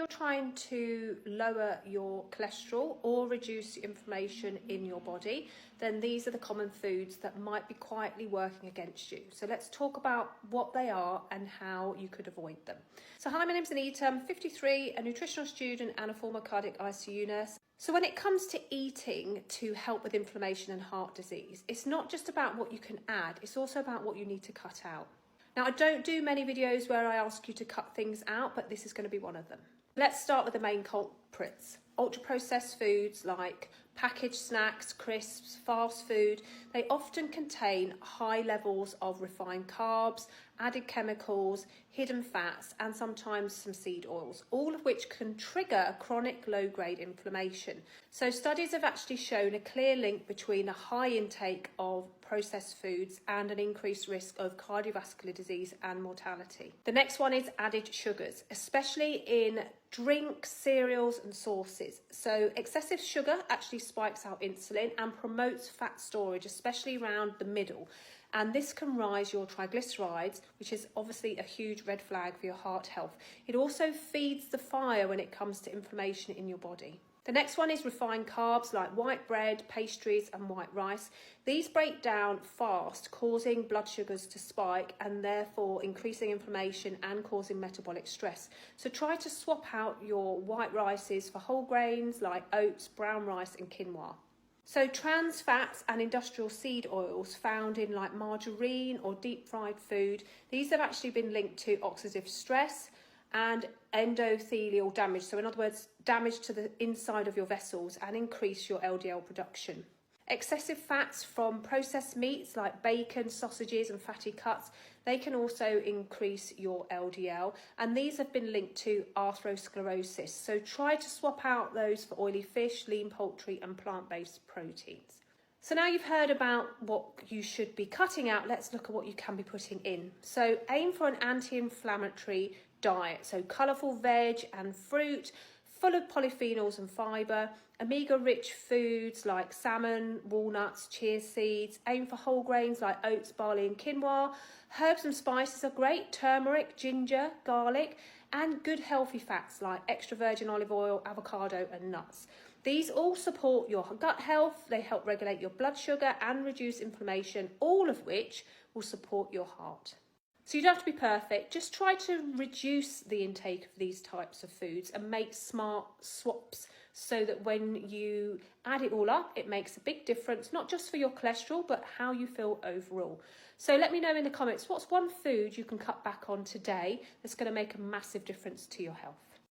you're trying to lower your cholesterol or reduce inflammation in your body, then these are the common foods that might be quietly working against you. So let's talk about what they are and how you could avoid them. So hi, my name's Anita. I'm 53, a nutritional student and a former cardiac ICU nurse. So when it comes to eating to help with inflammation and heart disease, it's not just about what you can add, it's also about what you need to cut out. Now, I don't do many videos where I ask you to cut things out, but this is going to be one of them. Let's start with the main culprits. Ultra-processed foods like packaged snacks, crisps, fast food, they often contain high levels of refined carbs, added chemicals, hidden fats, and sometimes some seed oils, all of which can trigger chronic low-grade inflammation. So studies have actually shown a clear link between a high intake of processed foods and an increased risk of cardiovascular disease and mortality. The next one is added sugars, especially in drinks, cereals and sauces. So excessive sugar actually spikes out insulin and promotes fat storage, especially around the middle. And this can rise your triglycerides, which is obviously a huge red flag for your heart health. It also feeds the fire when it comes to inflammation in your body. The next one is refined carbs like white bread, pastries and white rice. These break down fast, causing blood sugars to spike and therefore increasing inflammation and causing metabolic stress. So try to swap out your white rices for whole grains like oats, brown rice and quinoa. So trans fats and industrial seed oils found in like margarine or deep fried food, these have actually been linked to oxidative stress and endothelial damage. So in other words, damage to the inside of your vessels and increase your LDL production. Excessive fats from processed meats like bacon, sausages and fatty cuts, they can also increase your LDL, and these have been linked to atherosclerosis. So try to swap out those for oily fish, lean poultry and plant-based proteins. So now you've heard about what you should be cutting out, let's look at what you can be putting in. So aim for an anti-inflammatory diet, so colourful veg and fruit, full of polyphenols and fibre, omega-rich foods like salmon, walnuts, chia seeds. Aim for whole grains like oats, barley and quinoa. Herbs and spices are great, turmeric, ginger, garlic, and good healthy fats like extra virgin olive oil, avocado and nuts. These all support your gut health, they help regulate your blood sugar and reduce inflammation, all of which will support your heart. So you don't have to be perfect, just try to reduce the intake of these types of foods and make smart swaps so that when you add it all up, it makes a big difference, not just for your cholesterol, but how you feel overall. So let me know in the comments, what's one food you can cut back on today that's going to make a massive difference to your health?